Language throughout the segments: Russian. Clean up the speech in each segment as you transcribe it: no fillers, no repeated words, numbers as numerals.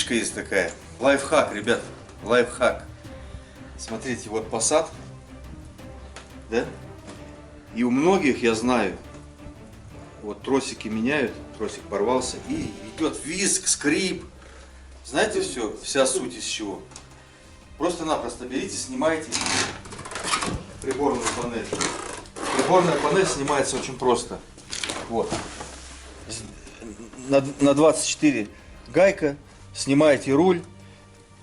фишка есть такая. Лайфхак, ребят. Лайфхак. Смотрите, вот посад. Да? И у многих, я знаю, вот тросики меняют, тросик порвался, и идет визг, скрип. Знаете все, вся суть из чего? Просто-напросто берите, снимайте приборную панель. Приборная панель снимается очень просто. Вот. На 24 гайка, снимаете руль,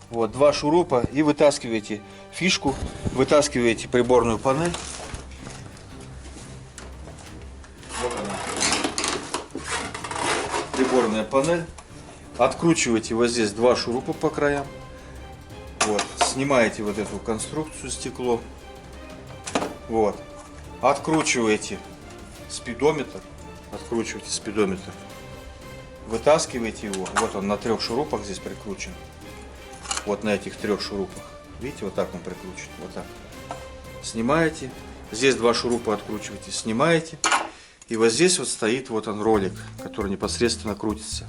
вот, 2 шурупа и вытаскиваете фишку, вытаскиваете приборную панель. Вот она. Приборная панель. Откручиваете вот здесь 2 шурупа по краям. Вот. Снимаете вот эту конструкцию, стекло. Вот. Откручиваете спидометр. Откручиваете спидометр. Вытаскиваете его. Вот он на 3 шурупах здесь прикручен. Вот на этих 3 шурупах. Видите, вот так он прикручен. Вот так. Снимаете. Здесь 2 шурупа откручиваете. Снимаете. И вот здесь вот стоит вот он ролик, который непосредственно крутится.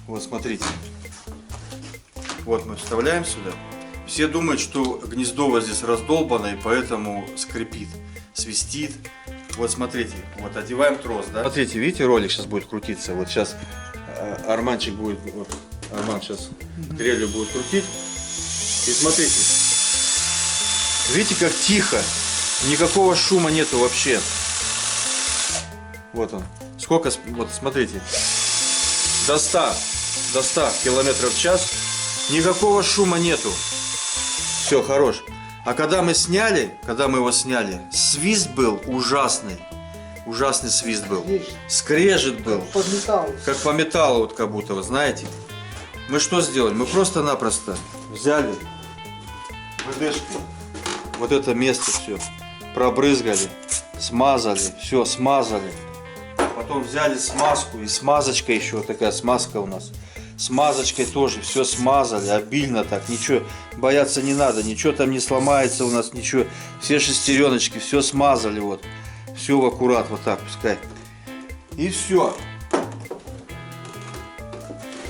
Вот смотрите. Вот мы вставляем сюда. Все думают, что гнездо вот здесь раздолбано и поэтому скрипит, свистит. Вот смотрите, вот одеваем трос, да? Смотрите, видите, ролик сейчас будет крутиться. Вот сейчас Арманчик будет, вот, Арман сейчас дрелью будет крутить. И смотрите, видите, как тихо, никакого шума нету вообще. Вот он. Сколько, вот смотрите, до 100 километров в час, никакого шума нету. Все, хорош. А когда мы его сняли, свист был ужасный. Ужасный свист был. Скрежет был. Как по металлу, вот как будто, вы знаете. Мы что сделали? Мы просто-напросто взяли ВДшкой вот это место все, пробрызгали, смазали, все смазали. Потом взяли смазку и смазочка еще, такая смазка у нас. Смазочкой тоже все смазали, обильно так, ничего бояться не надо, ничего там не сломается у нас, ничего. Все шестереночки, все смазали, вот. Все в аккурат, вот так пускай. И все.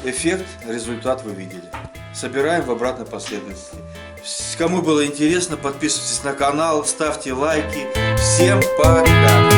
Эффект, результат вы видели. Собираем в обратной последовательности. Кому было интересно, подписывайтесь на канал, ставьте лайки. Всем пока!